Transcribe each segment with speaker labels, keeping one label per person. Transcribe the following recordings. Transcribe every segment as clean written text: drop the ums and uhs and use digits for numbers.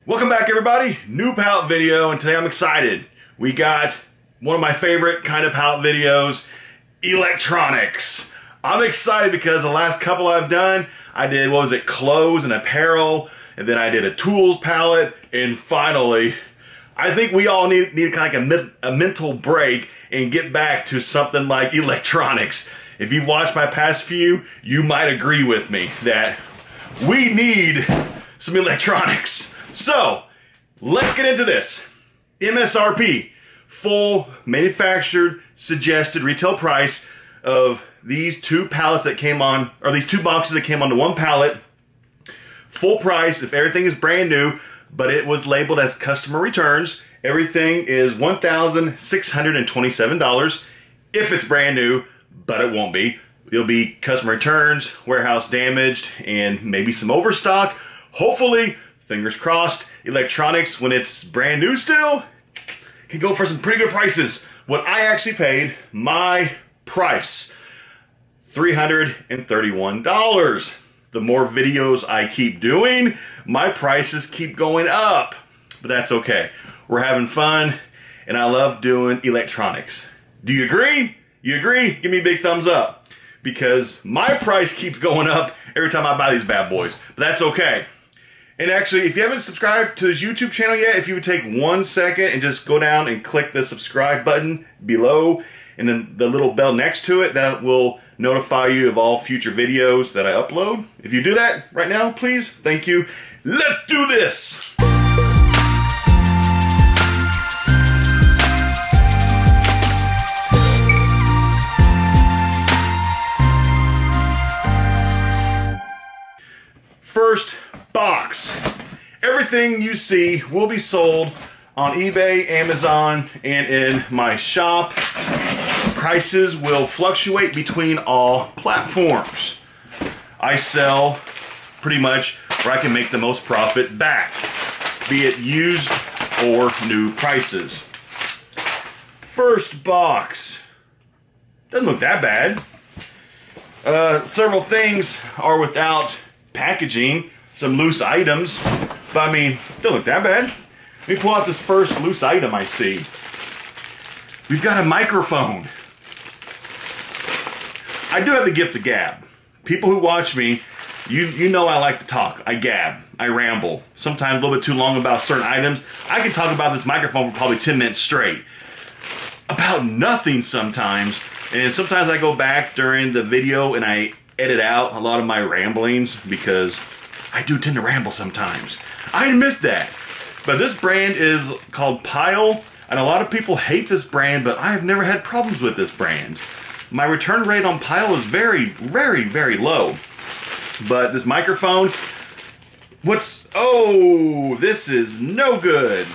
Speaker 1: Welcome back, everybody. New pallet video, and today I'm excited. We got one of my favorite kind of pallet videos, electronics. I'm excited because the last couple I've done, I did, what was it, clothes and apparel, and then I did a tools pallet, and finally, I think we all need kind of like a mental break and get back to something like electronics. If you've watched my past few, you might agree with me that we need some electronics. So, let's get into this. MSRP, full manufactured suggested retail price of these two pallets that came on, or these two boxes that came onto one pallet. Full price if everything is brand new, but it was labeled as customer returns. Everything is $1,627 if it's brand new, but it won't be. It'll be customer returns, warehouse damaged, and maybe some overstock. Hopefully, fingers crossed, electronics, when it's brand new still, can go for some pretty good prices. What I actually paid, my price, $331. The more videos I keep doing, my prices keep going up. But that's okay. We're having fun, and I love doing electronics. Do you agree? You agree? Give me a big thumbs up. Because my price keeps going up every time I buy these bad boys. But that's okay. And actually, if you haven't subscribed to his YouTube channel yet, if you would take 1 second and just go down and click the subscribe button below, and then the little bell next to it, that will notify you of all future videos that I upload. If you do that right now, please, thank you. Let's do this! First box. Everything you see will be sold on eBay, Amazon, and in my shop. Prices will fluctuate between all platforms. I sell pretty much where I can make the most profit back, be it used or new prices. First box. Doesn't look that bad. Several things are without packaging, some loose items, but I mean, don't look that bad. Let me pull out this first loose item I see. We've got a microphone. I do have the gift of gab. People who watch me, you know I like to talk. I gab. I ramble. Sometimes a little bit too long about certain items. I can talk about this microphone for probably 10 minutes straight. About nothing sometimes. And sometimes I go back during the video and I edit out a lot of my ramblings because I do tend to ramble sometimes. I admit that. But this brand is called Pallet, and a lot of people hate this brand, but I have never had problems with this brand. My return rate on Pallet is very, very, very low. But this microphone, oh, this is no good.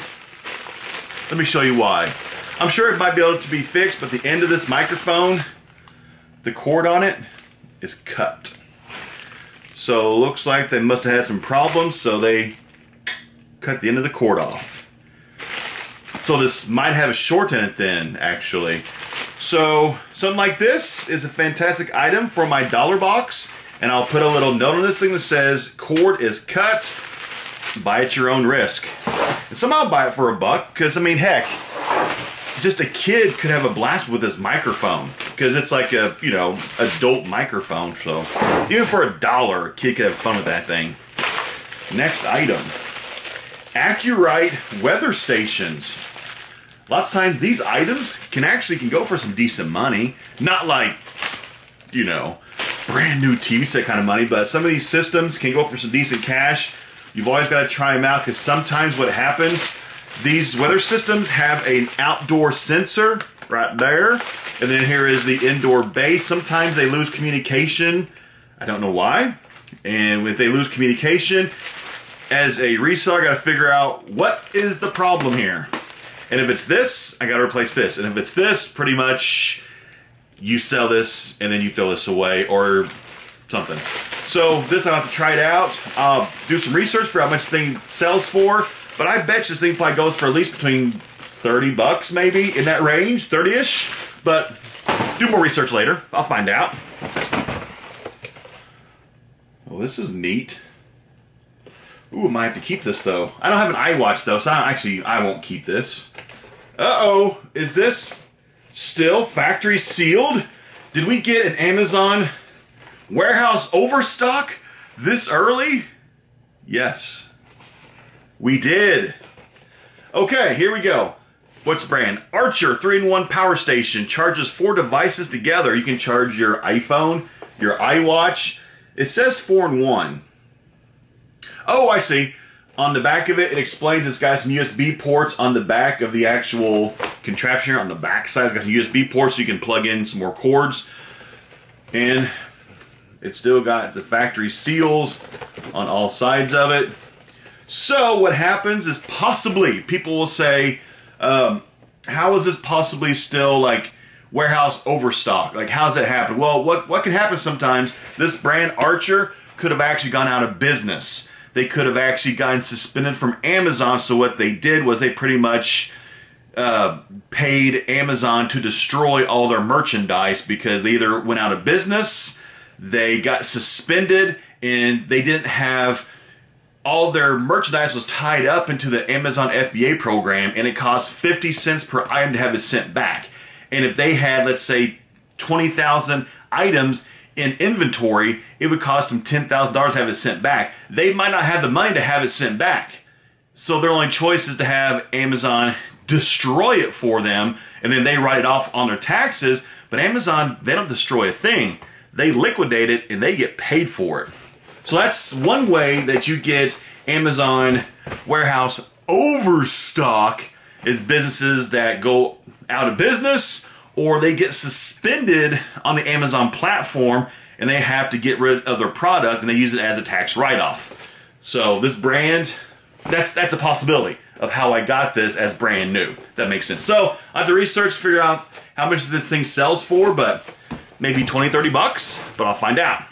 Speaker 1: Let me show you why. I'm sure it might be able to be fixed, but the end of this microphone, the cord on it, is cut. So it looks like they must have had some problems, so they cut the end of the cord off. So this might have a short in it then, actually. So something like this is a fantastic item for my dollar box, and I'll put a little note on this thing that says, cord is cut, buy at your own risk. And somehow I'll buy it for $1, because I mean, heck, just a kid could have a blast with this microphone because it's like a, you know, adult microphone. So even for $1, a kid could have fun with that thing. Next item, Accurite weather stations. Lots of times these items can go for some decent money. Not like, you know, brand new TV set kind of money, but some of these systems can go for some decent cash. You've always got to try them out because sometimes what happens, these weather systems have an outdoor sensor right there, and then here is the indoor base. Sometimes they lose communication. I don't know why. And if they lose communication, as a reseller, I got to figure out what is the problem here. And if it's this, I got to replace this. And if it's this, pretty much you sell this and then you throw this away or something. So this, I'll have to try it out. I'll do some research for how much the thing sells for. But I bet this thing probably goes for at least between $30 maybe, in that range, 30-ish. But do more research later. I'll find out. Well, this is neat. Ooh, I might have to keep this though. I don't have an iWatch though, so I won't keep this. Uh-oh, is this still factory sealed? Did we get an Amazon warehouse overstock this early? Yes, we did. Okay, here we go. What's the brand? Archer 3-in-1 power station. Charges 4 devices together. You can charge your iPhone, your iWatch. It says 4-in-1. Oh, I see. On the back of it, it explains it's got some USB ports on the back of the actual contraption here. On the back side, it's got some USB ports so you can plug in some more cords. And it's still got the factory seals on all sides of it. So what happens is possibly, people will say, how is this possibly still like warehouse overstock? Like, how's that happen? Well, what can happen sometimes, this brand Archer could have actually gone out of business. They could have actually gotten suspended from Amazon. So what they did was they pretty much paid Amazon to destroy all their merchandise because they either went out of business, they got suspended, and they didn't have all their merchandise was tied up into the Amazon FBA program, and it cost 50 cents per item to have it sent back. And if they had, let's say, 20,000 items in inventory, it would cost them $10,000 to have it sent back. They might not have the money to have it sent back. So their only choice is to have Amazon destroy it for them, and then they write it off on their taxes. But Amazon, they don't destroy a thing. They liquidate it, and they get paid for it. So that's one way that you get Amazon warehouse overstock, is businesses that go out of business or they get suspended on the Amazon platform and they have to get rid of their product and they use it as a tax write-off. So this brand, that's a possibility of how I got this as brand new. If that makes sense. So I have to research to figure out how much this thing sells for, but maybe 20, 30 bucks, but I'll find out.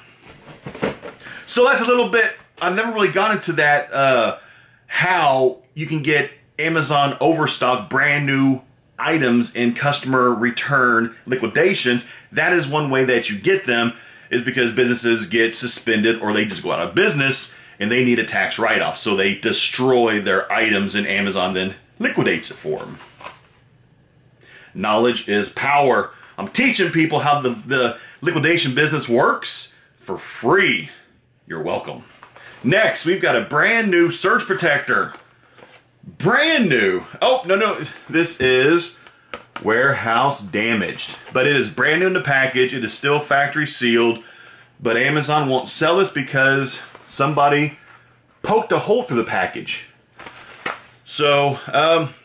Speaker 1: So that's a little bit, I've never really gone into that, how you can get Amazon overstock brand new items in customer return liquidations. That is one way that you get them, is because businesses get suspended or they just go out of business and they need a tax write-off. So they destroy their items and Amazon then liquidates it for them. Knowledge is power. I'm teaching people how the liquidation business works for free. You're welcome. Next, we've got a brand new surge protector. Brand new. Oh, no. This is warehouse damaged. But it is brand new in the package. It is still factory sealed. But Amazon won't sell this because somebody poked a hole through the package. So,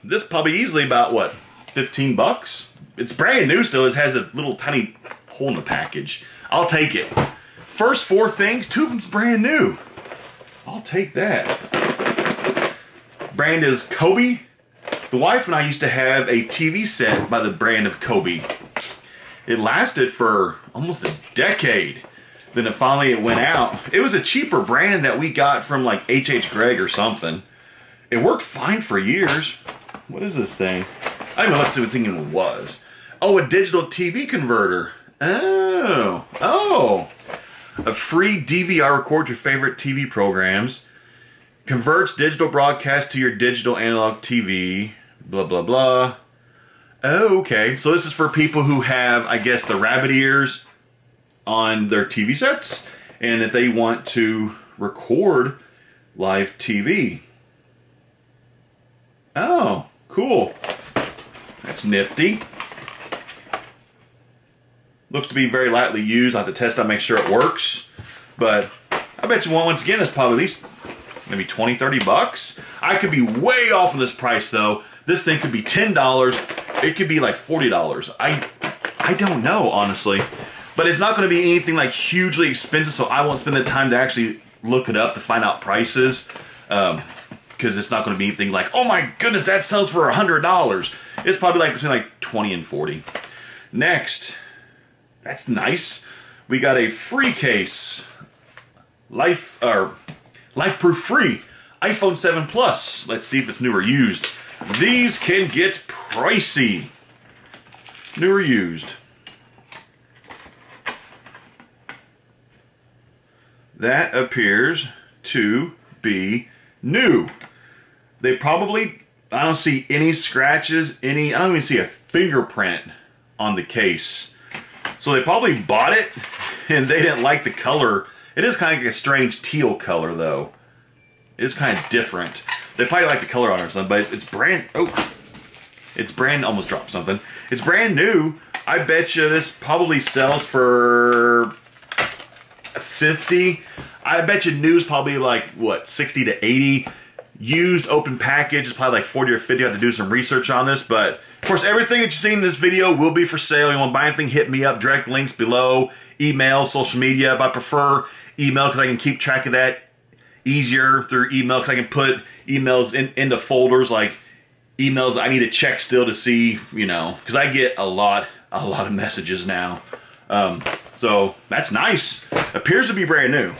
Speaker 1: this is probably easily about, what, 15 bucks? It's brand new still. It has a little tiny hole in the package. I'll take it. First 4 things, 2 of them's brand new. I'll take that. Brand is Kobe. The wife and I used to have a TV set by the brand of Kobe. It lasted for almost a decade. Then it finally went out. It was a cheaper brand that we got from like H.H. Gregg or something. It worked fine for years. What is this thing? I don't know what the thing even was. Oh, a digital TV converter. Oh. A free DVR records your favorite TV programs. Converts digital broadcast to your digital analog TV. Blah, blah, blah. Oh, okay. So this is for people who have, I guess, the rabbit ears on their TV sets. And if they want to record live TV. Oh, cool. That's nifty. Looks to be very lightly used. I'll have to test out, make sure it works. But I bet you, once again, it's probably at least maybe 20, 30 bucks. I could be way off on this price though. This thing could be $10. It could be like $40. I don't know, honestly. But it's not going to be anything like hugely expensive, so I won't spend the time to actually look it up to find out prices. Because it's not going to be anything like, oh my goodness, that sells for $100. It's probably like between like 20 and 40. Next. That's nice. We got a free case. Life-proof free. iPhone 7 Plus. Let's see if it's new or used. These can get pricey. New or used. That appears to be new. They probably, I don't see any scratches, I don't even see a fingerprint on the case. So they probably bought it and they didn't like the color. It is kind of like a strange teal color though. It is kind of different. They probably like the color on it or something, but it's brand, almost dropped something. It's brand new. I bet you this probably sells for 50. I bet you new's probably like, what, 60 to 80. Used open package is probably like 40 or 50. I have to do some research on this, but of course everything that you see in this video will be for sale. You want to buy anything, hit me up. Direct links below. Email, social media, but I prefer email because I can keep track of that easier through email, because I can put emails into folders, like emails I need to check still to see, you know, because I get a lot of messages now. So that's nice. Appears to be brand new.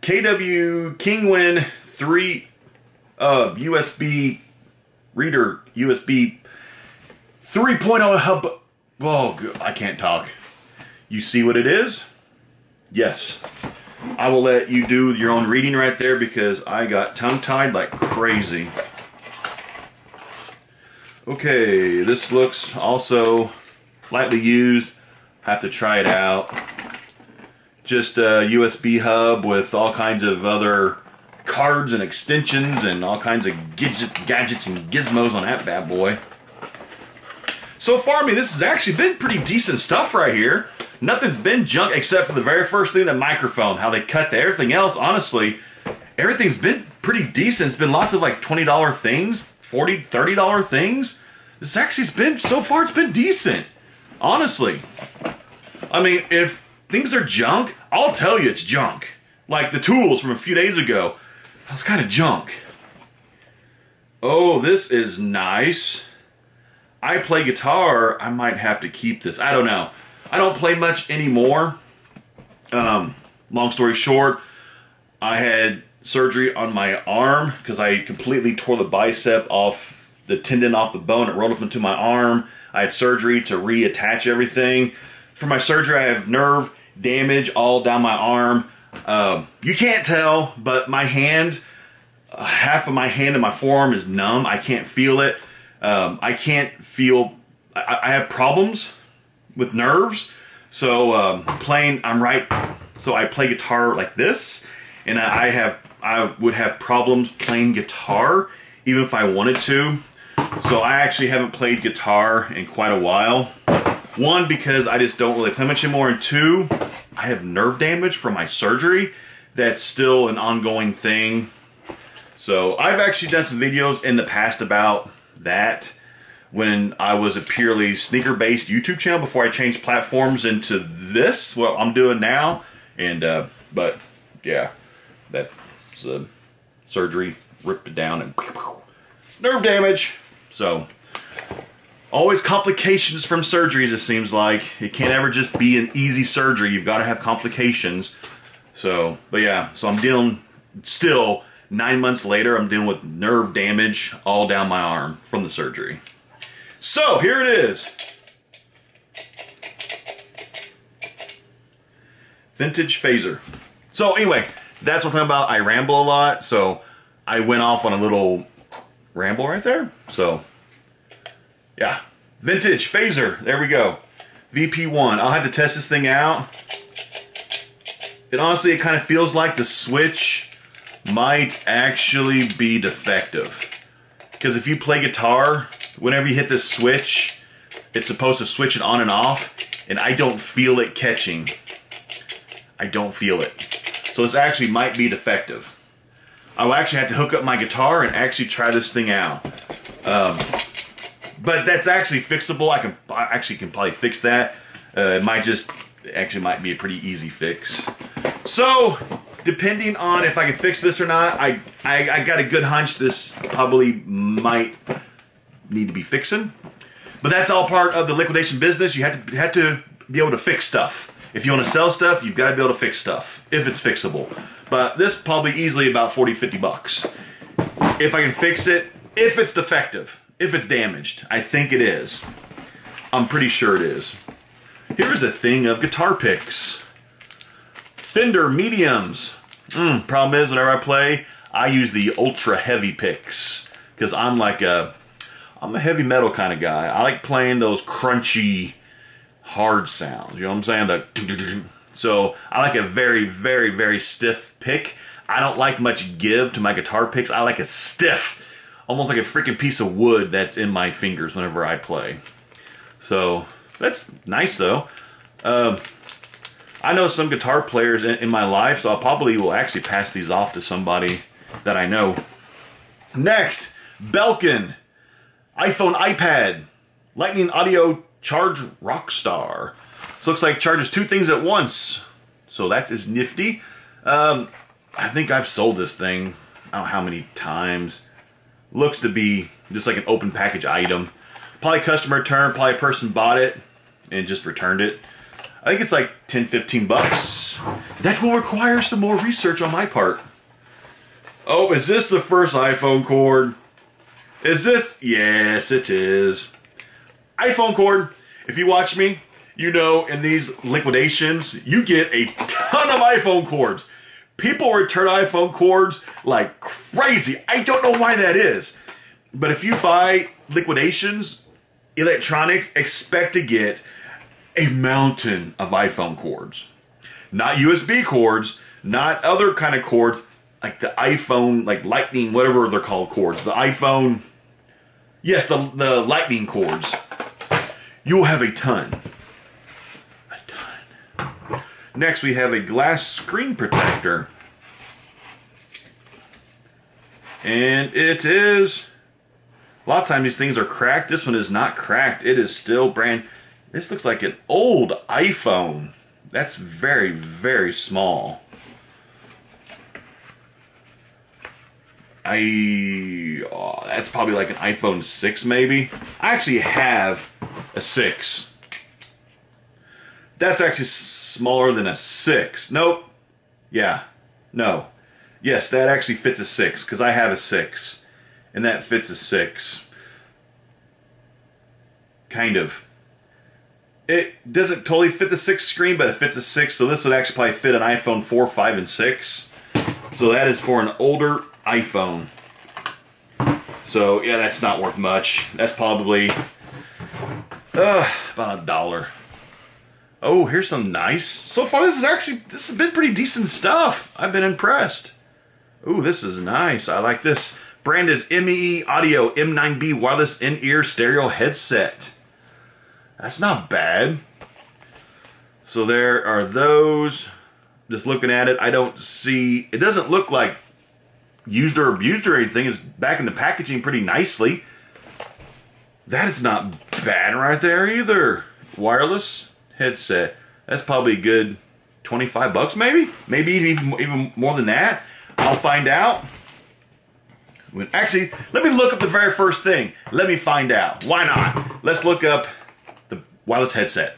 Speaker 1: KW Kingwin 3 USB reader, USB 3.0 hub. Oh, I can't talk. You see what it is? Yes. I will let you do your own reading right there because I got tongue-tied like crazy. Okay, this looks also lightly used. Have to try it out. Just a USB hub with all kinds of other cards and extensions and all kinds of gadgets and gizmos on that bad boy. So far, I mean, this has actually been pretty decent stuff right here. Nothing's been junk except for the very first thing, the microphone. How they cut to everything else, honestly, everything's been pretty decent. It's been lots of like $20 things, $40, $30 things. This actually's been, so far, it's been decent. Honestly. I mean, if things are junk, I'll tell you it's junk. Like the tools from a few days ago. That was kind of junk. Oh, this is nice. I play guitar. I might have to keep this. I don't know. I don't play much anymore. Long story short, I had surgery on my arm because I completely tore the bicep off, the tendon off the bone. It rolled up into my arm. I had surgery to reattach everything. For my surgery, I have nerve damage all down my arm. You can't tell, but my hand, half of my hand and my forearm is numb. I can't feel it. I can't feel, I have problems with nerves. So so I play guitar like this, and I would have problems playing guitar even if I wanted to. So I actually haven't played guitar in quite a while. One, because I just don't really play much anymore, and two, I have nerve damage from my surgery. That's still an ongoing thing. So I've actually done some videos in the past about that when I was a purely sneaker-based YouTube channel before I changed platforms into this, what I'm doing now. And, but, yeah, that's surgery, ripped it down, and nerve damage. So, always complications from surgeries, it seems like. It can't ever just be an easy surgery. You've got to have complications. So, but yeah, so I'm dealing, still, 9 months later, I'm dealing with nerve damage all down my arm from the surgery. So, here it is. Vintage phaser. So, anyway, that's what I'm talking about. I ramble a lot, so I went off on a little ramble right there. So, yeah. Vintage phaser. There we go. VP1. I'll have to test this thing out. And honestly, it kind of feels like the switch might actually be defective. Because if you play guitar, whenever you hit this switch, it's supposed to switch it on and off, and I don't feel it catching. I don't feel it. So this actually might be defective. I will actually have to hook up my guitar and actually try this thing out. But that's actually fixable. I actually can probably fix that. It might be a pretty easy fix. So, depending on if I can fix this or not, I got a good hunch this probably might need to be fixing. But that's all part of the liquidation business. You have to be able to fix stuff. If you want to sell stuff, you've got to be able to fix stuff, if it's fixable. But this probably easily about 40, 50 bucks. If I can fix it, if it's defective, if it's damaged. I think it is. I'm pretty sure it is. Here's a thing of guitar picks. Fender mediums. Problem is, whenever I play, I use the ultra heavy picks because I'm a heavy metal kind of guy. I like playing those crunchy, hard sounds. You know what I'm saying? So I like a very, very, very stiff pick. I don't like much give to my guitar picks. I like a stiff, almost like a freaking piece of wood that's in my fingers whenever I play. So that's nice though. I know some guitar players in my life, so I probably will actually pass these off to somebody that I know. Next, Belkin iPhone iPad Lightning Audio Charge Rockstar. So looks like it charges two things at once. So that is nifty. I think I've sold this thing, I don't know how many times. Looks to be just like an open package item. Probably customer return, probably a person bought it and just returned it. I think it's like 10, 15 bucks. That will require some more research on my part. Oh, is this the first iPhone cord? Is this? Yes, it is. iPhone cord. If you watch me, you know in these liquidations, you get a ton of iPhone cords. People return iPhone cords like crazy. I don't know why that is. But if you buy liquidations, electronics, expect to get a mountain of iPhone cords. Not USB cords, not other kind of cords, like the iPhone, like lightning, whatever they're called cords. The iPhone, yes, the lightning cords. You'll have a ton. A ton. Next we have a glass screen protector. And it is, a lot of times these things are cracked. This one is not cracked. It is still brand. This looks like an old iPhone. That's very, very small. That's probably like an iPhone 6 maybe. I actually have a 6. That's actually smaller than a 6. Nope. Yeah. No. Yes, that actually fits a 6 because I have a 6. And that fits a 6. Kind of. It doesn't totally fit the 6 screen, but it fits a 6, so this would actually probably fit an iPhone 4, 5, and 6. So that is for an older iPhone. So yeah, that's not worth much. That's probably about $1. Oh, here's some nice. So far this has been pretty decent stuff. I've been impressed. Ooh, this is nice. I like this. Brand is ME Audio M9B wireless in-ear stereo headset. That's not bad. So there are those. Just looking at it, I don't see, it doesn't look like used or abused or anything. It's back in the packaging pretty nicely. That is not bad right there either. Wireless headset. That's probably a good 25 bucks maybe? Maybe even more than that. I'll find out. Actually, let me look up the very first thing. Let me find out. Why not? Let's look up the wireless headset.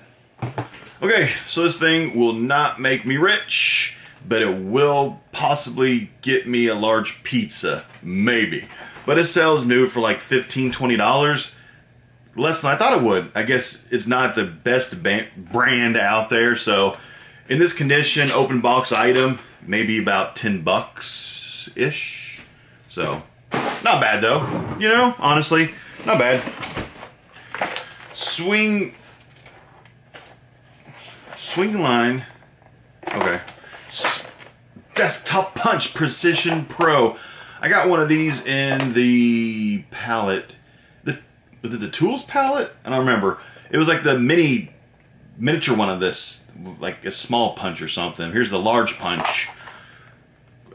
Speaker 1: Okay, so this thing will not make me rich, but it will possibly get me a large pizza. Maybe. But it sells new for like $15, $20. Less than I thought it would. I guess it's not the best brand out there, so in this condition, open box item, maybe about 10 bucks-ish. So, not bad though. You know, honestly, not bad. Swing line. Okay. Desktop Punch Precision Pro. I got one of these in the Pallet. Was it the Tools Pallet? I don't remember. It was like the miniature one of this, like a small punch or something. Here's the large punch.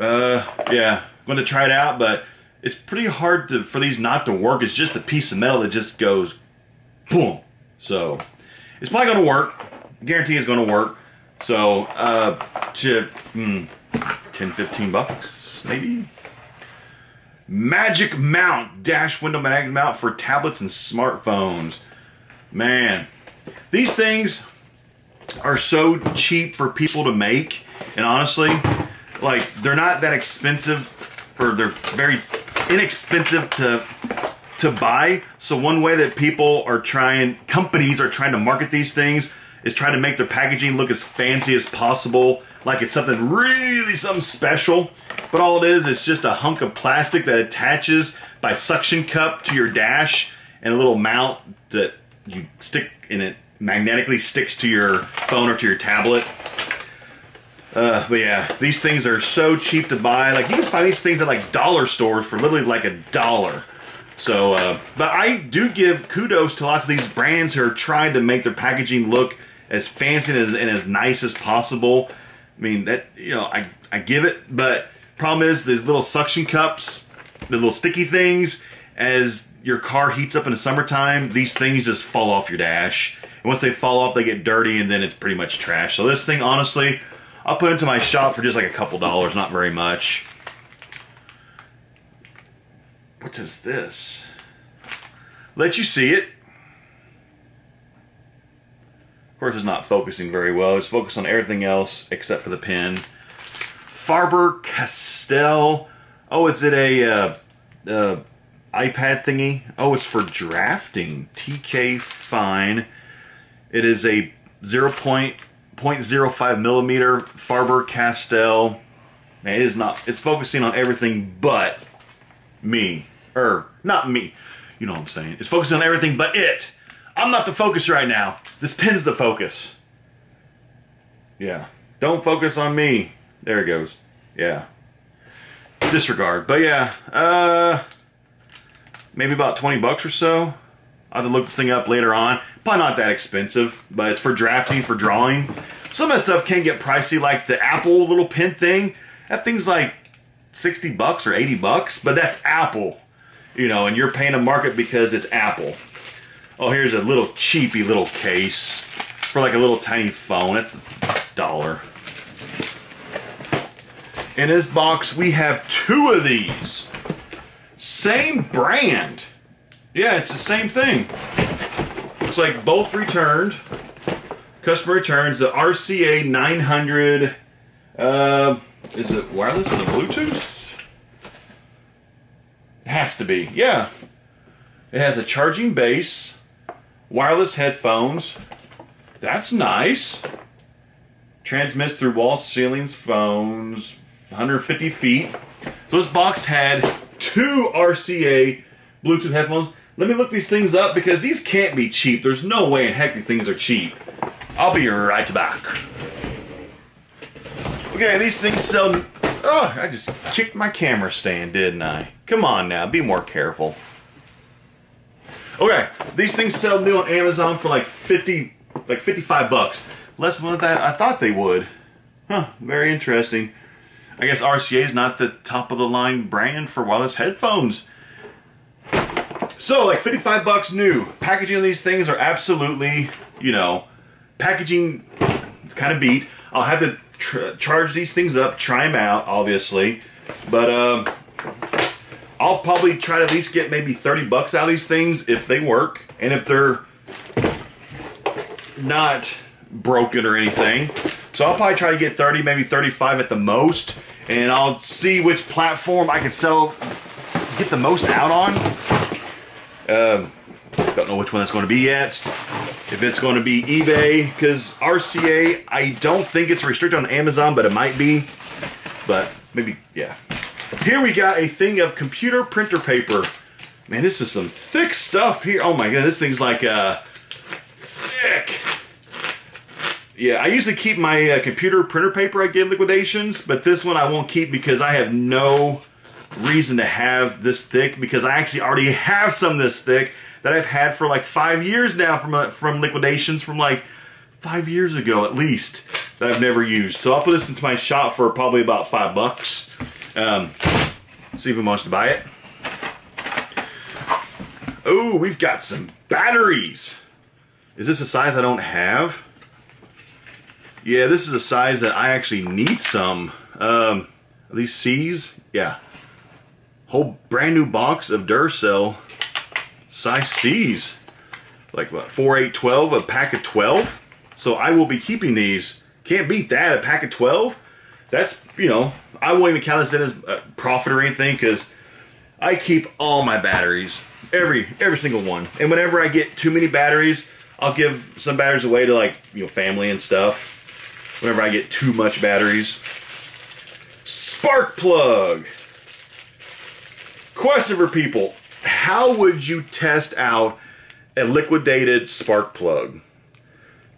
Speaker 1: Yeah, I'm going to try it out, but it's pretty hard for these not to work. It's just a piece of metal that just goes boom. So it's probably going to work. I guarantee it's going to work. So 10, 15 bucks maybe. Magic Mount dash window magnet mount for tablets and smartphones. Man, these things are so cheap for people to make, and honestly, like, they're not that expensive, or they're very inexpensive to buy. So one way that companies are trying to market these things is trying to make their packaging look as fancy as possible, like it's something special. But all it is just a hunk of plastic that attaches by suction cup to your dash, and a little mount that you stick in it, magnetically sticks to your phone or to your tablet. But yeah, these things are so cheap to buy. Like, you can find these things at like dollar stores for literally like $1. So, but I do give kudos to lots of these brands who are trying to make their packaging look as fancy and as nice as possible. I mean, that, you know, I give it, but problem is these little suction cups, the little sticky things, as your car heats up in the summertime, these things just fall off your dash. And once they fall off, they get dirty, and then it's pretty much trash. So this thing, honestly, I'll put it into my shop for just like a couple dollars, not very much. What is this? Let you see it. Of course, it's not focusing very well. It's focused on everything else except for the pen. Faber-Castell. Oh, is it a iPad thingy? Oh, it's for drafting. TK Fine. It is a 0.05 millimeter Faber-Castell. Man, it is not. It's focusing on everything but me. Not me. You know what I'm saying. It's focusing on everything but it. I'm not the focus right now. This pen's the focus. Yeah. Don't focus on me. There it goes. Yeah. Disregard. But yeah, maybe about 20 bucks or so. I'll have to look this thing up later on. Probably not that expensive, but it's for drafting, for drawing. Some of that stuff can get pricey, like the Apple little pen thing. That thing's like 60 bucks or 80 bucks, but that's Apple. You know, and you're paying a market because it's Apple. Oh, here's a little cheapy little case for like a little tiny phone. That's $1. In this box, we have 2 of these. Same brand. Yeah, it's the same thing. Looks like both returned. Customer returns the RCA 900. Is it wireless or the Bluetooth? It has to be. Yeah. It has a charging base, wireless headphones. That's nice. Transmits through walls, ceilings, phones, 150 feet. So this box had 2 RCA Bluetooth headphones. Let me look these things up because these can't be cheap. There's no way in heck these things are cheap. I'll be right back. Okay, these things sell... Oh, I just kicked my camera stand, didn't I? Come on now, be more careful. Okay, these things sell new on Amazon for like 55 bucks. Less than what I thought they would. Huh, very interesting. I guess RCA is not the top of the line brand for wireless headphones. So, like 55 bucks new. Packaging on these things are absolutely, you know, packaging kind of beat. I'll have to charge these things up, try them out, obviously. But I'll probably try to at least get maybe 30 bucks out of these things if they work. And if they're not broken or anything. So I'll probably try to get 30, maybe 35 at the most. And I'll see which platform I can get the most out on. Don't know which one that's going to be yet. If it's going to be eBay, because RCA, I don't think it's restricted on Amazon, but it might be. But maybe, yeah. Here we got a thing of computer printer paper. Man, this is some thick stuff here. Oh my god, this thing's like thick. Yeah, I usually keep my computer printer paper I get in liquidations, but this one I won't keep because I have no reason to have this thick, because I actually already have some this thick that I've had for like 5 years now from liquidations from like 5 years ago at least that I've never used. So I'll put this into my shop for probably about 5 bucks. See if he wants to buy it. Oh, we've got some batteries. Is this a size I don't have? Yeah, this is a size that I actually need some. Are these C's? Yeah. Whole brand new box of Duracell size C's. Like what, 4, 8, 12, a pack of 12. So I will be keeping these. Can't beat that, a pack of 12. That's, you know, I won't even count this in as a profit or anything because I keep all my batteries. Every single one. And whenever I get too many batteries, I'll give some batteries away to, like, you know, family and stuff whenever I get too much batteries. Spark plug. Question for people. How would you test out a liquidated spark plug?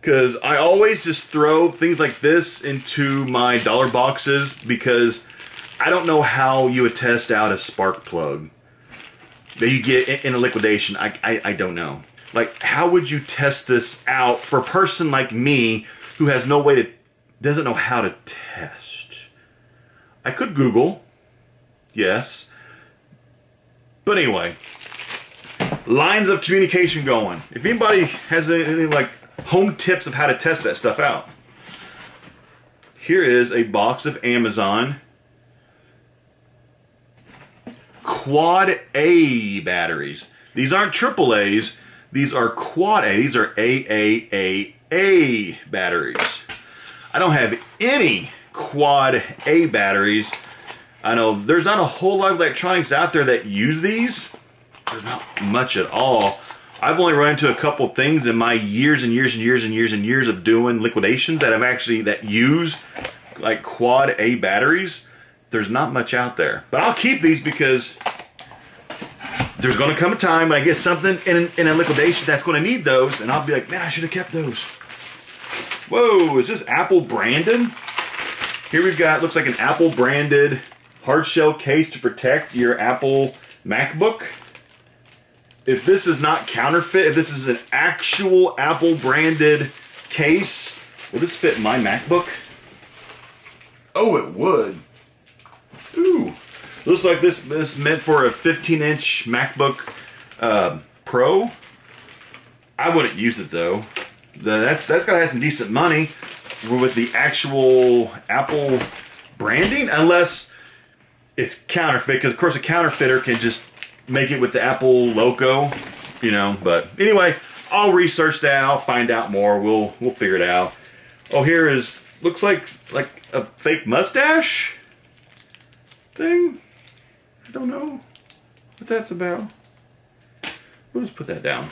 Speaker 1: Because I always just throw things like this into my dollar boxes because I don't know how you would test out a spark plug that you get in a liquidation. I don't know. Like, how would you test this out for a person like me who has no way to, doesn't know how to test? I could Google, yes. But anyway, lines of communication going. If anybody has any like home tips of how to test that stuff out. Here is a box of Amazon Quad A batteries. These aren't triple A's. These are Quad A. These are AAAA batteries. I don't have any Quad A batteries. I know there's not a whole lot of electronics out there that use these. There's not much at all. I've only run into a couple things in my years and years and years and years and years of doing liquidations that have actually, that use like Quad A batteries. There's not much out there. But I'll keep these because there's going to come a time when I get something in a liquidation that's going to need those, and I'll be like, man, I should have kept those. Whoa, is this Apple branded? Here we've got, looks like an Apple branded hard shell case to protect your Apple MacBook. If this is not counterfeit, if this is an actual Apple branded case, will this fit my MacBook? Oh, it would. Ooh. Looks like this is meant for a 15-inch MacBook Pro. I wouldn't use it though. That's gotta have some decent money with the actual Apple branding, unless it's counterfeit, because of course a counterfeiter can just make it with the Apple logo, you know. But anyway, I'll research that, I'll find out more, we'll figure it out. Oh, here is, looks like a fake mustache thing. I don't know what that's about. We'll just put that down.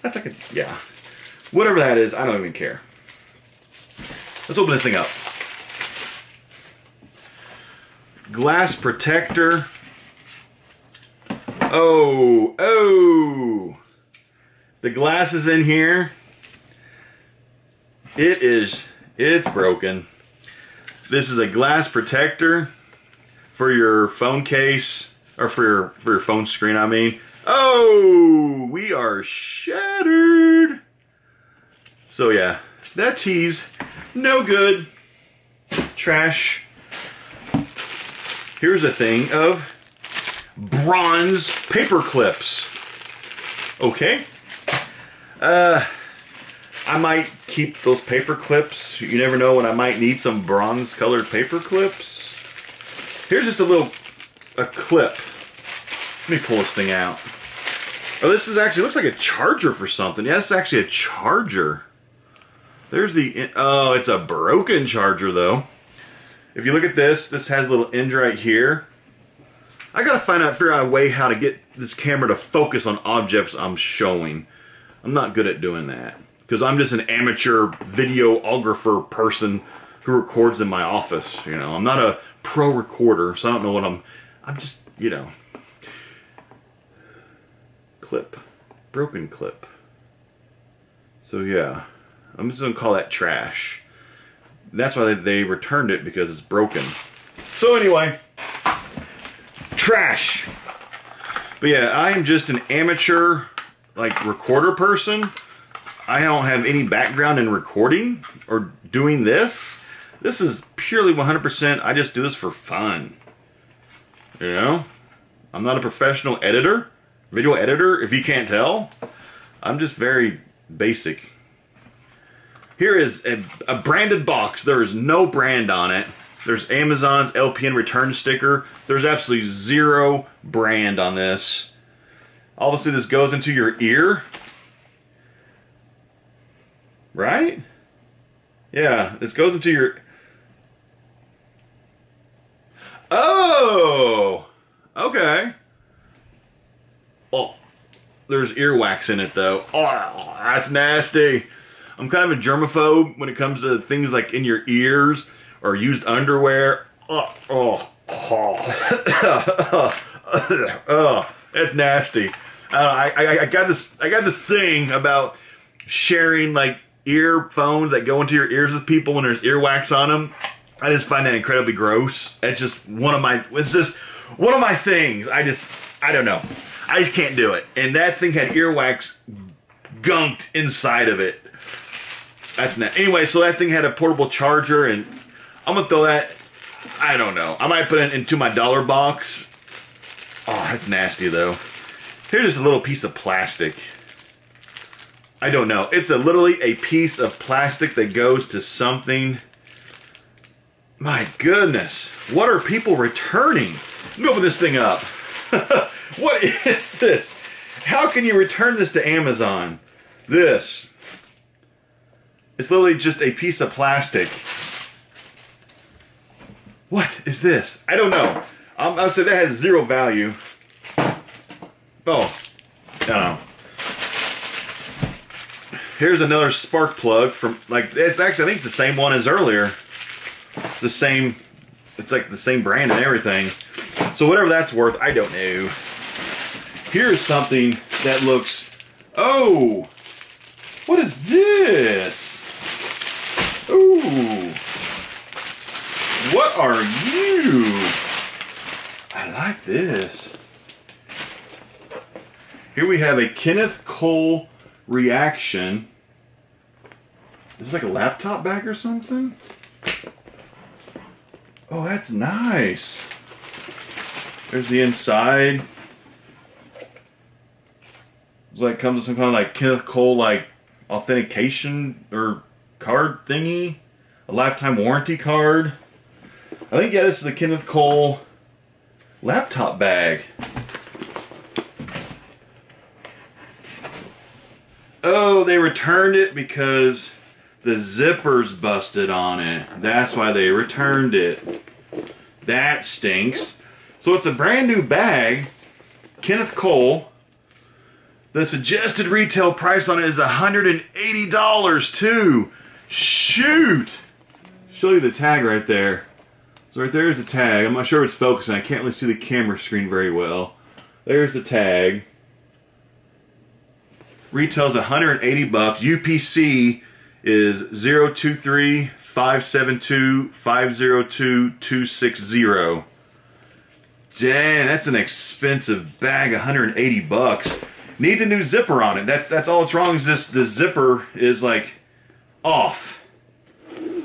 Speaker 1: That's like a, yeah. Whatever that is, I don't even care. Let's open this thing up. Glass protector. Oh. The glass is in here. It's broken. This is a glass protector for your phone case, or for your phone screen, I mean. Oh, we are shattered. So yeah, that tease, no good. Trash. Here's a thing of bronze paper clips. Okay. I might keep those paper clips. You never know when I might need some bronze colored paper clips. Here's just a clip. Let me pull this thing out. Oh, this is actually, looks like a charger for something. Yeah, it's actually a charger. There's the, oh, it's a broken charger though. If you look at this, this has a little end right here. I gotta figure out a way how to get this camera to focus on objects I'm showing. I'm not good at doing that, because I'm just an amateur videographer person who records in my office. You know, I'm not a pro recorder, so I don't know what I'm just, you know. Clip. Broken clip. So yeah, I'm just gonna call that trash. That's why they returned it, because it's broken. So anyway, trash. But yeah, I am just an amateur, like, recorder person. I don't have any background in recording or doing this. This is purely 100%, I just do this for fun. You know? I'm not a professional editor, video editor, if you can't tell. I'm just very basic. Here is a branded box. There is no brand on it. There's Amazon's LPN return sticker. There's absolutely zero brand on this. Obviously this goes into your ear. Right? Yeah, this goes into your... Oh! Okay. Oh. there's earwax in it though. Oh, that's nasty. I'm kind of a germaphobe when it comes to things like in your ears or used underwear. Oh, that's nasty. I got this thing about sharing like earphones that go into your ears with people when there's earwax on them. I just find that incredibly gross. It's just one of my things. I don't know. I just can't do it. And that thing had earwax gunked inside of it. That's not. Anyway, so that thing had a portable charger, and I'm gonna throw that. I don't know. I might put it into my dollar box. Oh, that's nasty though. Here's just a little piece of plastic. I don't know. It's literally a piece of plastic that goes to something. My goodness. What are people returning? Let me open this thing up. What is this? How can you return this to Amazon? This. It's literally just a piece of plastic. What is this? I don't know. I'll say that has zero value. Oh. I don't know. Here's another spark plug from, like, it's actually, I think it's the same one as earlier. The same, it's like the same brand and everything. So whatever that's worth, I don't know. Here's something that looks, oh, what is this? Ooh, what are you? I like this. Here we have a Kenneth Cole reaction. Is this like a laptop bag or something? Oh, that's nice. There's the inside. It's like comes with some kind of like Kenneth Cole like authentication or card thingy. A lifetime warranty card. I think, yeah, this is the Kenneth Cole laptop bag. Oh, they returned it because the zipper's busted on it. That's why they returned it. That stinks. So it's a brand new bag. Kenneth Cole. The suggested retail price on it is $180 too. Shoot! Show you the tag right there. So right there's the tag. I'm not sure if it's focusing. I can't really see the camera screen very well. There's the tag. Retails $180. UPC is 023-572-502-260. Dang, that's an expensive bag, $180. Needs a new zipper on it. That's all that's wrong is just the zipper is like off.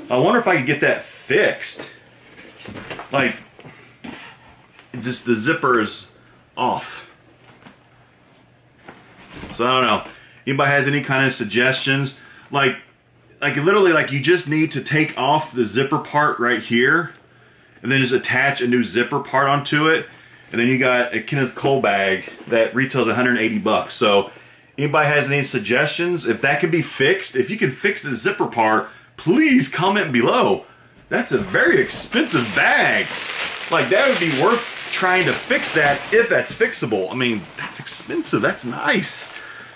Speaker 1: I wonder if I could get that fixed. Like, just the zipper is off. So I don't know. Anybody has any kind of suggestions? Like literally, like you just need to take off the zipper part right here, and then just attach a new zipper part onto it, and then you got a Kenneth Cole bag that retails $180. So anybody has any suggestions? If that can be fixed, if you can fix the zipper part, please comment below. That's a very expensive bag. Like, that would be worth trying to fix that if that's fixable. I mean, that's expensive. That's nice.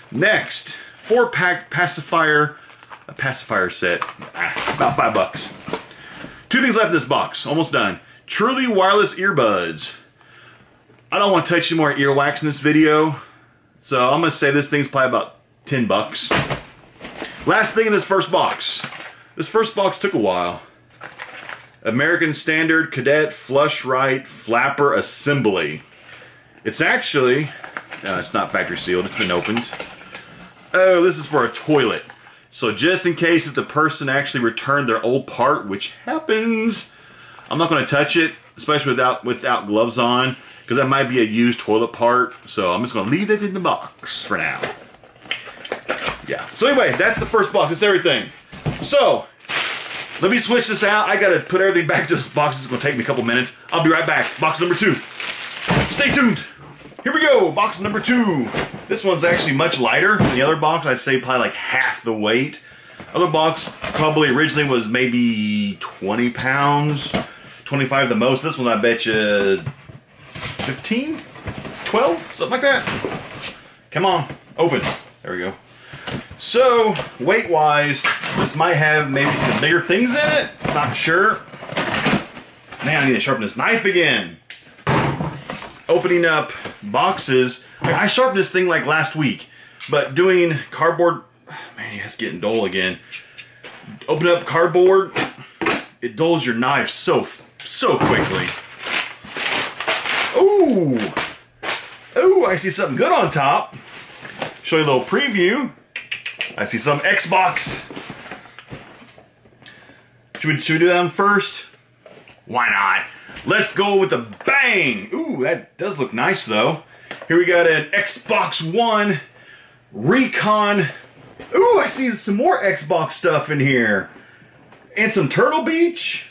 Speaker 1: Next, 4-pack pacifier, a pacifier set, about $5. Two things left in this box, almost done. Truly wireless earbuds. I don't want to touch any more earwax in this video, so I'm gonna say this thing's probably about $10. Last thing in this first box. This first box took a while. American Standard Cadet Flush Right Flapper Assembly. It's actually, it's not factory sealed, it's been opened. Oh, this is for a toilet. So just in case if the person actually returned their old part, which happens, I'm not going to touch it, especially without gloves on, because that might be a used toilet part. So I'm just going to leave it in the box for now. Yeah. So anyway, that's the first box. That's everything. So let me switch this out. I got to put everything back to this box. It's going to take me a couple minutes. I'll be right back. Box number 2. Stay tuned. Here we go. Box number 2. This one's actually much lighter than the other box. I'd say probably like half the weight. Other box probably originally was maybe 20 pounds, 25 the most. This one I bet you 15, 12, something like that. Come on, open. There we go. So, weight-wise, this might have maybe some bigger things in it. Not sure. Man, I need to sharpen this knife again. Opening up boxes. I sharpened this thing like last week, but doing cardboard, man, it's getting dull again. Open up cardboard, it dulls your knife so quickly. Ooh, ooh, I see something good on top. Show you a little preview. I see some Xbox. Should we do that one first? Why not? Let's go with a bang. Ooh, that does look nice though. Here we got an Xbox One Recon. Ooh, I see some more Xbox stuff in here. And some Turtle Beach.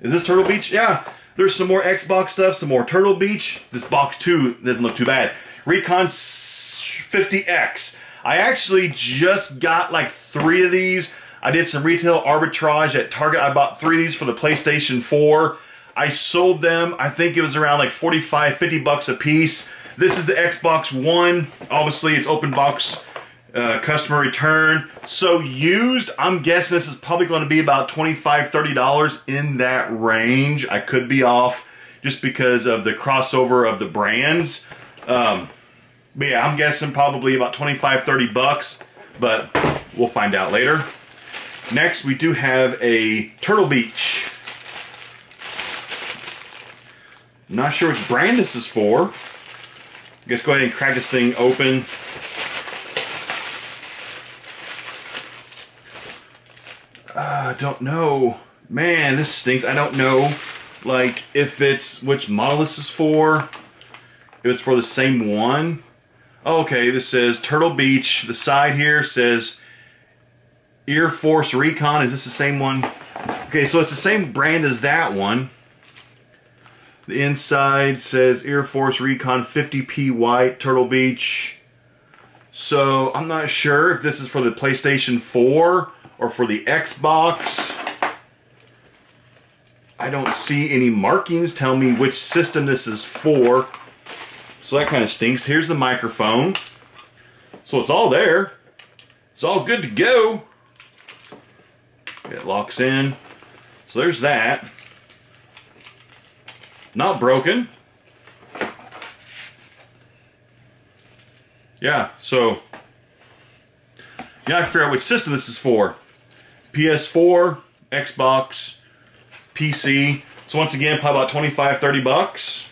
Speaker 1: Is this Turtle Beach? Yeah, there's some more Xbox stuff, some more Turtle Beach. This box too doesn't look too bad. Recon 50X. I actually just got like 3 of these. I did some retail arbitrage at Target. I bought 3 of these for the PlayStation 4. I sold them, I think it was around like 45, 50 bucks a piece. This is the Xbox One. Obviously, it's open box customer return. So used, I'm guessing this is probably going to be about $25, $30 in that range. I could be off just because of the crossover of the brands. But yeah, I'm guessing probably about 25, 30 bucks, but we'll find out later. Next, we do have a Turtle Beach. Not sure which brand this is for. I guess go ahead and crack this thing open. I don't know. Man, this stinks. I don't know, like, if it's which model this is for. If it's for the same one. Oh, okay, this says Turtle Beach. The side here says Air Force Recon. Is this the same one? Okay, so it's the same brand as that one. The inside says Air Force Recon 50p white, Turtle Beach. So I'm not sure if this is for the PlayStation 4 or for the Xbox. I don't see any markings telling me which system this is for. So that kind of stinks. Here's the microphone. So it's all there. It's all good to go. It locks in. So there's that. Not broken. Yeah, so you have to figure out which system this is for. PS4, Xbox, PC. So once again, probably about 25, 30 bucks.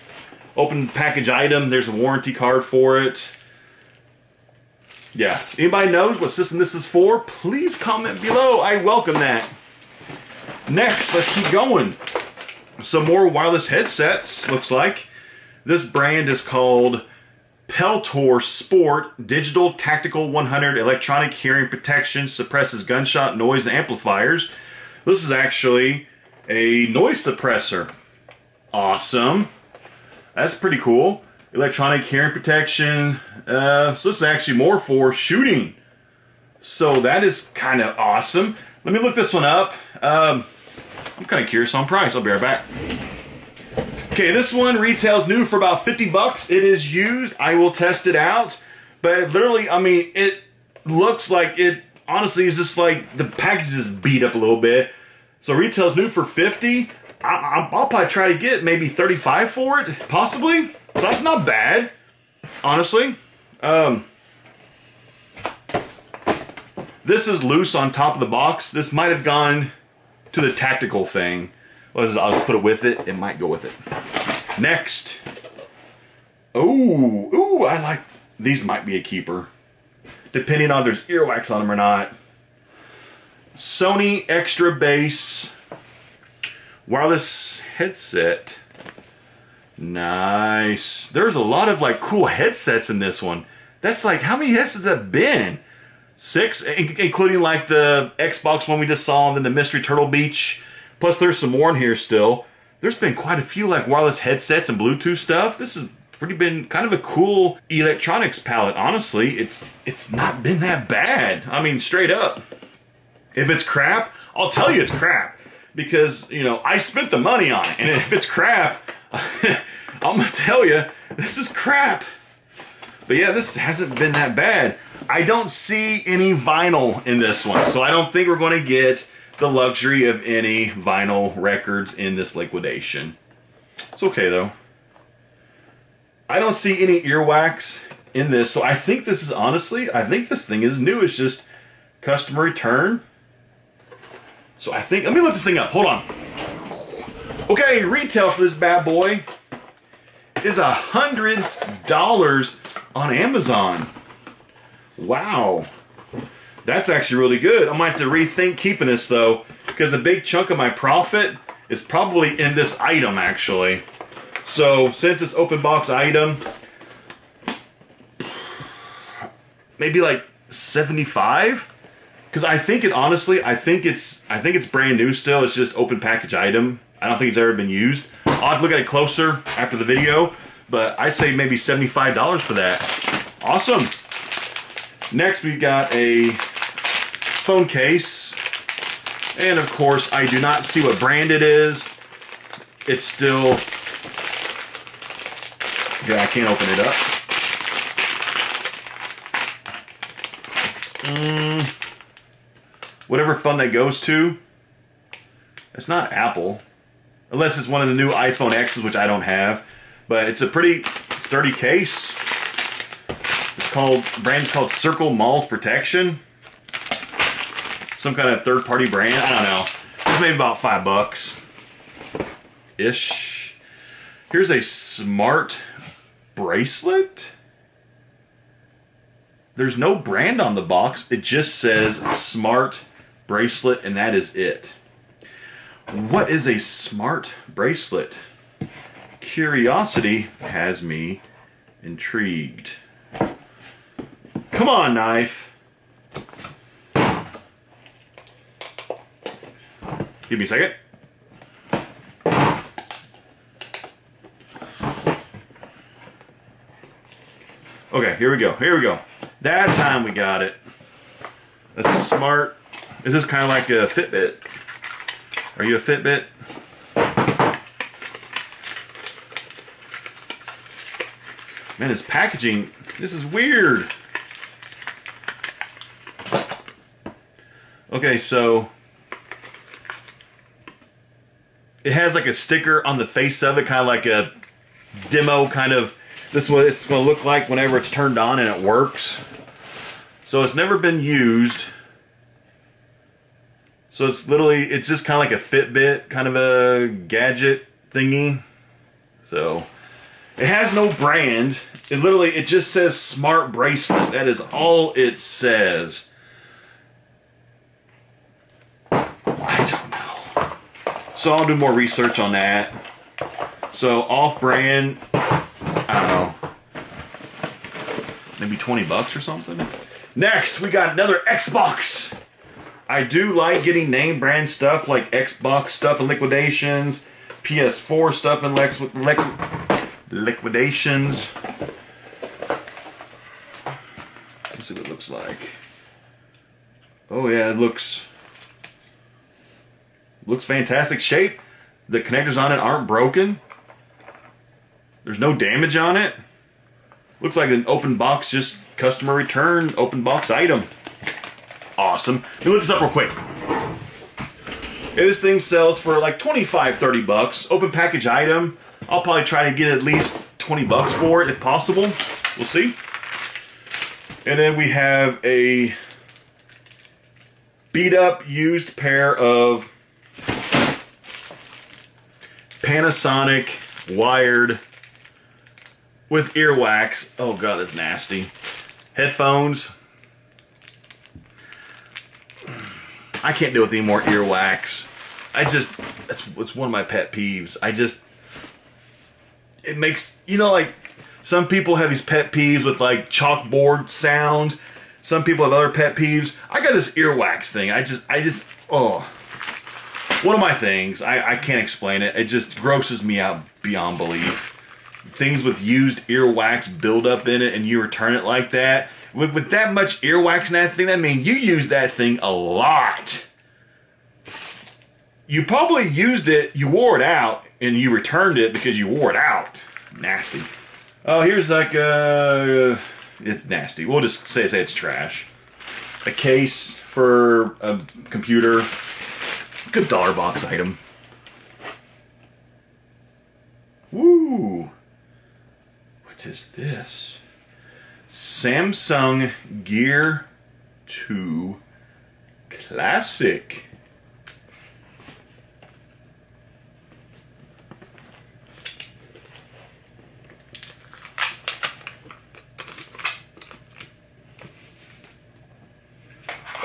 Speaker 1: Open package item, there's a warranty card for it. Yeah, anybody knows what system this is for? Please comment below, I welcome that. Next, let's keep going. Some more wireless headsets, looks like. This brand is called Peltor Sport Digital Tactical 100 Electronic Hearing Protection, suppresses gunshot noise and amplifiers. This is actually a noise suppressor. Awesome. That's pretty cool. Electronic hearing protection. So this is actually more for shooting. So that is kind of awesome. Let me look this one up. I'm kind of curious on price. I'll be right back. Okay, this one retails new for about 50 bucks. It is used. I will test it out. But literally, I mean, it looks like it honestly is just like the package is beat up a little bit. So retails new for 50. I'll probably try to get maybe 35 for it, possibly. So that's not bad, honestly. This is loose on top of the box. This might have gone to the tactical thing. I'll just put it with it. It might go with it. Next. Ooh, I like, these might be a keeper. Depending on if there's earwax on them or not. Sony Extra Bass wireless headset. Nice. There's a lot of like cool headsets in this one. That's like, how many headsets have that been? 6, including like the Xbox one we just saw, and then the Mystery Turtle Beach. Plus there's some more in here still. There's been quite a few like wireless headsets and Bluetooth stuff. This has pretty been kind of a cool electronics palette. Honestly, it's not been that bad. I mean, straight up. If it's crap, I'll tell you it's crap. Because, you know, I spent the money on it. And if it's crap, I'm going to tell you, this is crap. But yeah, this hasn't been that bad. I don't see any vinyl in this one, so I don't think we're going to get the luxury of any vinyl records in this liquidation. It's okay though. I don't see any earwax in this, so I think this is honestly, I think this thing is new. It's just customer return. So I think, let me look this thing up, hold on. Okay, retail for this bad boy is $100 on Amazon. Wow. That's actually really good. I might have to rethink keeping this though, because a big chunk of my profit is probably in this item actually. So since it's open box item, maybe like 75? Because I think it honestly, I think it's brand new still. It's just open package item. I don't think it's ever been used. I'll have to look at it closer after the video, but I'd say maybe $75 for that. Awesome. Next we got a phone case. And of course, I do not see what brand it is. It's still, yeah, I can't open it up. Whatever phone that goes to, it's not Apple. Unless it's one of the new iPhone X's, which I don't have. But it's a pretty sturdy case. It's called, the brand's called Circle Malls Protection. Some kind of third-party brand, I don't know. It's maybe about $5-ish. Here's a smart bracelet. There's no brand on the box. It just says smart bracelet, and that is it. What is a smart bracelet? Curiosity has me intrigued. Come on, knife. Give me a second. Okay, here we go. Here we go. That time we got it. That's smart. Is this kind of like a Fitbit? Are you a Fitbit? Man, this packaging, this is weird. Okay, so it has like a sticker on the face of it, kind of like a demo kind of, this is what it's going to look like whenever it's turned on and it works. So it's never been used. So it's literally, it's just kind of like a Fitbit, kind of a gadget thingy. So it has no brand. It literally, it just says smart bracelet. That is all it says. I don't know. So I'll do more research on that. So off-brand, I don't know, maybe 20 bucks or something. Next, we got another Xbox. I do like getting name brand stuff like Xbox stuff in liquidations, PS4 stuff in liquidations. Let's see what it looks like. Oh yeah, it looks fantastic shape. The connectors on it aren't broken. There's no damage on it. Looks like an open box, just customer return, open box item. Awesome. Let me look this up real quick. This thing sells for like 25, 30 bucks. Open package item. I'll probably try to get at least 20 bucks for it if possible. We'll see. And then we have a beat up used pair of Panasonic wired with earwax. Oh god, that's nasty. Headphones. I can't deal with any more earwax. It's one of my pet peeves. It makes, you know, like some people have these pet peeves with like chalkboard sound. Some people have other pet peeves. I got this earwax thing. Oh. One of my things, I can't explain it. It just grosses me out beyond belief. Things with used earwax build up in it and you return it like that. With that much earwax in that thing, that means you use that thing a lot. You probably used it, you wore it out, and you returned it because you wore it out. Nasty. Oh, here's like it's nasty. We'll just say it's trash. A case for a computer. Good dollar box item. Woo! What is this? Samsung Gear 2 Classic.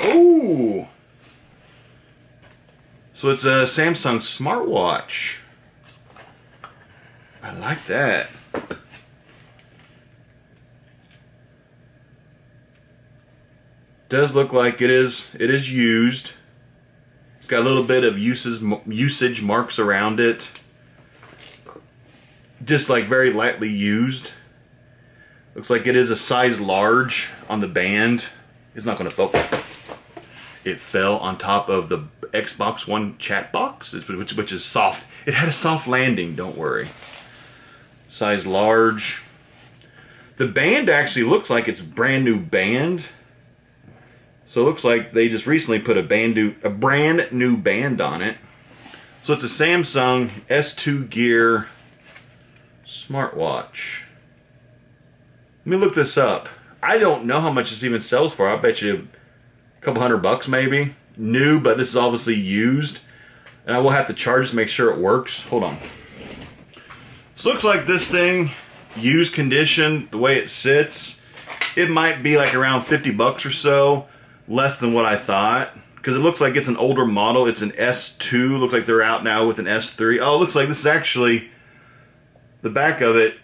Speaker 1: Oh! So it's a Samsung smartwatch. I like that. Does look like it is used. It's got a little bit of usage marks around it. Just like very lightly used. Looks like it is a size large on the band. It's not going to focus. It fell on top of the Xbox One chat box, which is soft. It had a soft landing, don't worry. Size large. The band actually looks like it's brand new band. So it looks like they just recently put a brand new band on it. So it's a Samsung S2 Gear smartwatch. Let me look this up. I don't know how much this even sells for. I bet you a couple $100 maybe. New, but this is obviously used. And I will have to charge to make sure it works. Hold on. So looks like this thing, used condition, the way it sits, it might be like around $50 or so. Less than what I thought. Because it looks like it's an older model. It's an S2. Looks like they're out now with an S3. Oh, it looks like this is actually, the back of it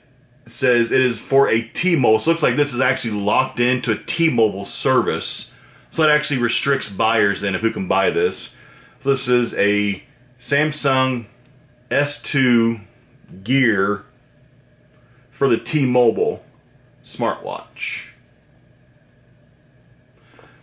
Speaker 1: says it is for a T-Mobile. So it looks like this is actually locked into a T-Mobile service. So it actually restricts buyers then of who can buy this. So this is a Samsung S2 Gear for the T-Mobile smartwatch.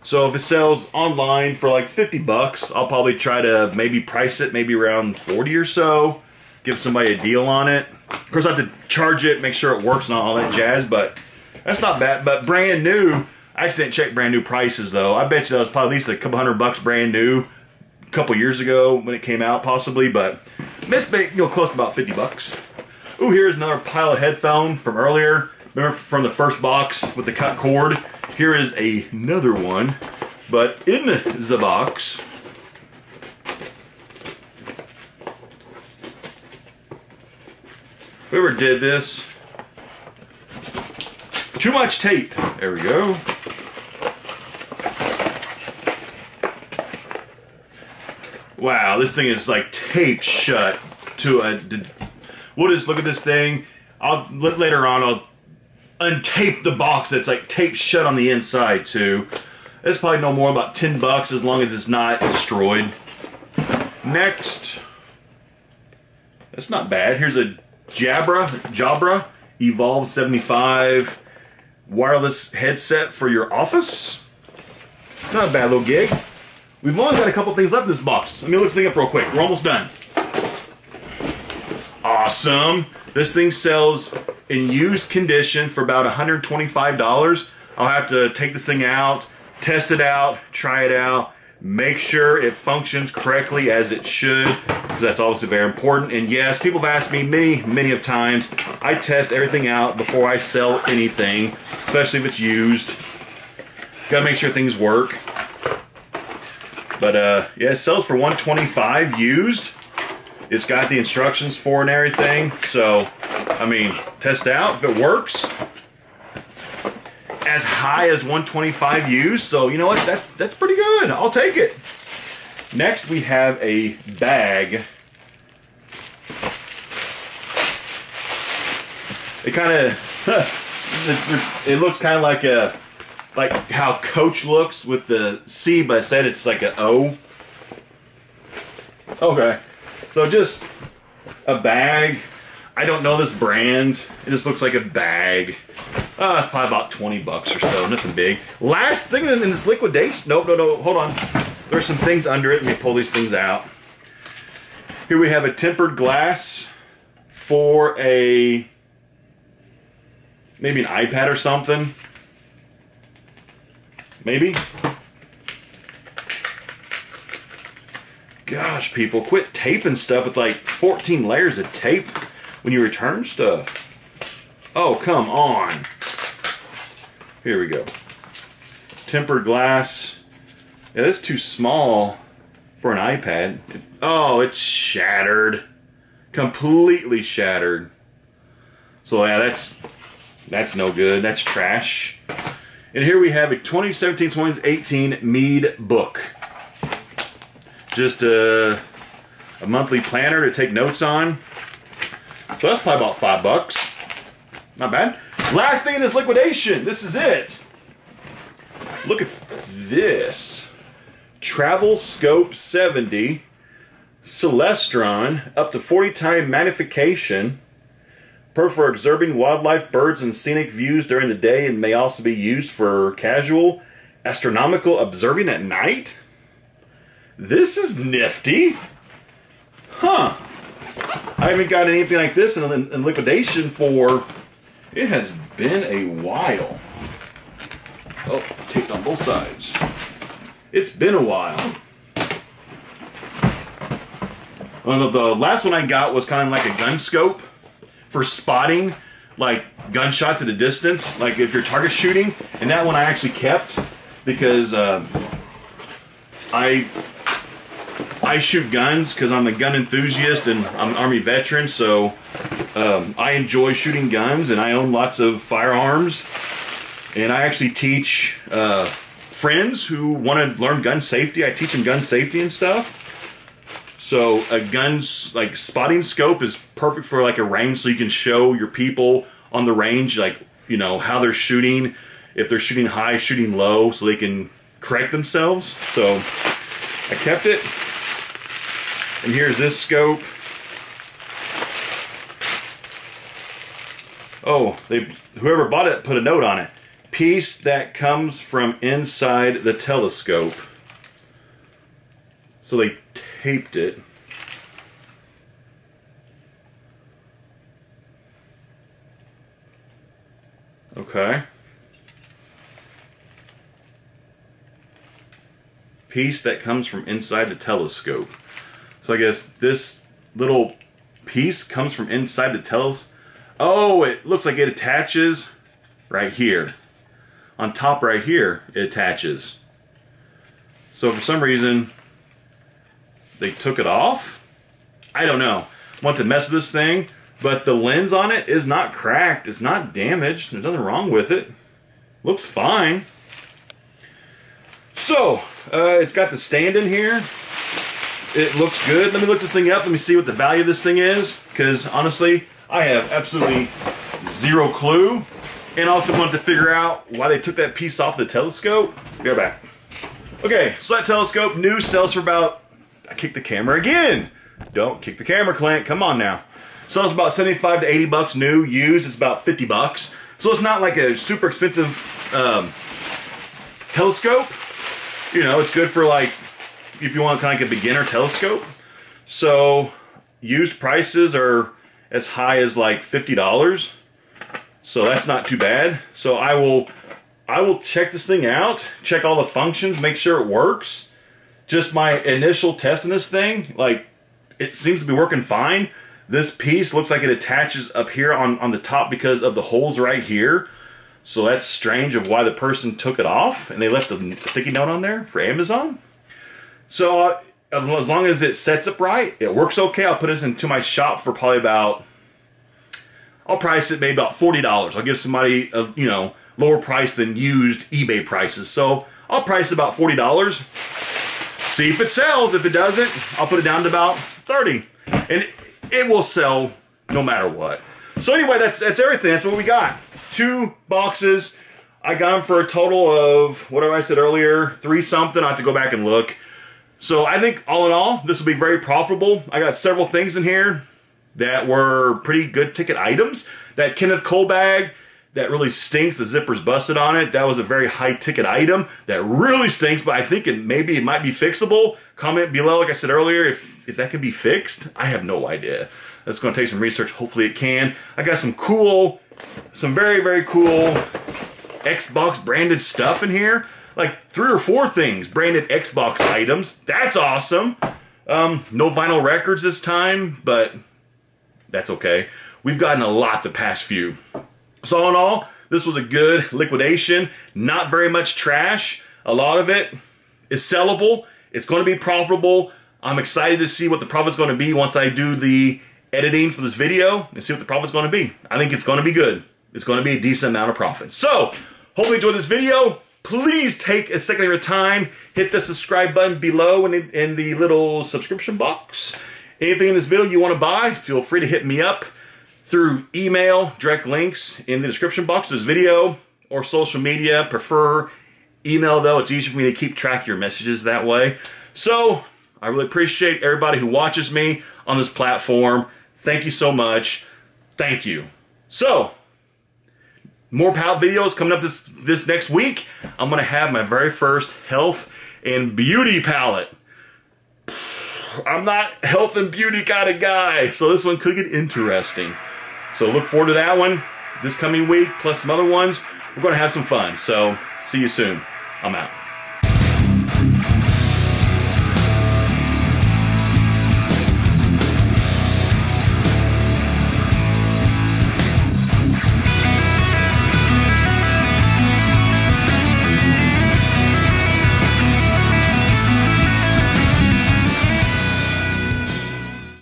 Speaker 1: So if it sells online for like $50, I'll probably try to maybe price it maybe around 40 or so. Give somebody a deal on it. Of course I have to charge it, make sure it works and all that jazz, but that's not bad. But brand new, I actually didn't check brand new prices though. I bet you that was probably at least a couple $100 brand new a couple years ago when it came out possibly, but it's close to about $50. Ooh, here's another Pallet headphone from earlier. Remember from the first box with the cut cord? Here is another one, but in the box. Whoever did this, too much tape. There we go. Wow, this thing is like taped shut to a. We'll just look at this thing. Later on, I'll untape the box that's like taped shut on the inside too. It's probably no more about $10 as long as it's not destroyed. Next, that's not bad. Here's a Jabra Evolve 75 wireless headset for your office. Not a bad little gig. We've only got a couple things left in this box. Let me look this thing up real quick. We're almost done. Awesome. This thing sells in used condition for about $125. I'll have to take this thing out, test it out, try it out, make sure it functions correctly as it should, because that's obviously very important. And yes, people have asked me many of times, I test everything out before I sell anything, especially if it's used. Gotta make sure things work. But yeah, it sells for $125 used. It's got the instructions for it and everything. So, I mean, test out if it works. As high as $125 used. So, you know what? That's pretty good. I'll take it. Next, we have a bag. It kind of, it looks kind of like how Coach looks with the C, but instead it's like an O. Okay. So just a bag. I don't know this brand. It just looks like a bag. Oh, it's probably about $20 or so. Nothing big. Last thing in this liquidation. Nope, no. Hold on. There's some things under it. Let me pull these things out. Here we have a tempered glass for maybe an iPad or something. maybe. Gosh, people, quit taping stuff with like 14 layers of tape when you return stuff. Oh, come on. Here we go. Tempered glass. Yeah, that's too small for an iPad. Oh, it's shattered. Completely shattered. So yeah, that's no good. That's trash. And here we have a 2017-2018 Mead book. Just a monthly planner to take notes on. So that's probably about $5. Not bad. Last thing in this liquidation. This is it. Look at this. Travel Scope 70. Celestron. Up to 40 time magnification. Perfect for observing wildlife, birds, and scenic views during the day, and may also be used for casual astronomical observing at night. This is nifty. Huh. I haven't got anything like this in liquidation for, it has been a while. Oh, taped on both sides. It's been a while. Well, the last one I got was kind of like a gun scope for spotting like gunshots at a distance, like if you're target shooting. And that one I actually kept because I shoot guns because I'm a gun enthusiast and I'm an Army veteran, so I enjoy shooting guns and I own lots of firearms. And I actually teach friends who want to learn gun safety. I teach them gun safety and stuff. So a gun's like spotting scope is perfect for like a range, so you can show your people on the range, like, you know, how they're shooting, if they're shooting high, shooting low, so they can correct themselves. So I kept it. And here's this scope. Oh, whoever bought it put a note on it. Piece that comes from inside the telescope. So they taped it. Okay. Piece that comes from inside the telescope. So I guess this little piece comes from inside the telescope. Oh, it looks like it attaches right here. On top right here, it attaches. So for some reason, they took it off. I don't know. Want to mess with this thing, but the lens on it is not cracked. It's not damaged. There's nothing wrong with it. Looks fine. So, it's got the stand in here. It looks good. Let me look this thing up. Let me see what the value of this thing is, because honestly, I have absolutely zero clue. And also wanted to figure out why they took that piece off the telescope. Be right back. Okay, so that telescope new sells for about, I kicked the camera again. Don't kick the camera, Clint. Come on now. Sells about 75 to 80 bucks new. Used, it's about 50 bucks. So it's not like a super expensive telescope. You know, it's good for like, if you want kind of like a beginner telescope. So used prices are as high as like $50. So that's not too bad. So I will check this thing out, check all the functions, make sure it works. Just my initial test in this thing, like, it seems to be working fine. This piece looks like it attaches up here on the top because of the holes right here. So that's strange of why the person took it off and they left a sticky note on there for Amazon. So as long as it sets up right, it works okay. I'll put this into my shop for probably about, I'll price it maybe about $40. I'll give somebody a, you know, lower price than used eBay prices. So I'll price it about $40. See if it sells. If it doesn't, I'll put it down to about 30. And it will sell no matter what. So anyway, that's everything. That's what we got. 2 boxes. I got them for a total of, what I said earlier, 3 something. I have to go back and look. So I think all in all, this will be very profitable. I got several things in here that were pretty good ticket items. That Kenneth Cole bag, that really stinks. The zipper's busted on it. That was a very high ticket item. That really stinks, but I think maybe it might be fixable. Comment below, like I said earlier, if that can be fixed. I have no idea. That's gonna take some research. Hopefully it can. I got some cool, some very, very cool Xbox branded stuff in here. like 3 or 4 things, branded Xbox items. That's awesome. No vinyl records this time, but that's okay. We've gotten a lot the past few. So all in all, this was a good liquidation. Not very much trash. A lot of it is sellable. It's going to be profitable. I'm excited to see what the profit's going to be once I do the editing for this video and see what the profit's going to be. I think it's going to be good. It's going to be a decent amount of profit. So, hopefully you enjoyed this video. Please take a second of your time. Hit the subscribe button below in the little subscription box. Anything in this video you want to buy, feel free to hit me up through email, direct links in the description box of this video, or social media. Prefer email though, it's easier for me to keep track of your messages that way. So, I really appreciate everybody who watches me on this platform. Thank you so much. Thank you. So, more pallet videos coming up this next week. I'm going to have my very first health and beauty pallet. I'm not health and beauty kind of guy, so this one could get interesting. So look forward to that one this coming week, plus some other ones. We're going to have some fun. So see you soon. I'm out.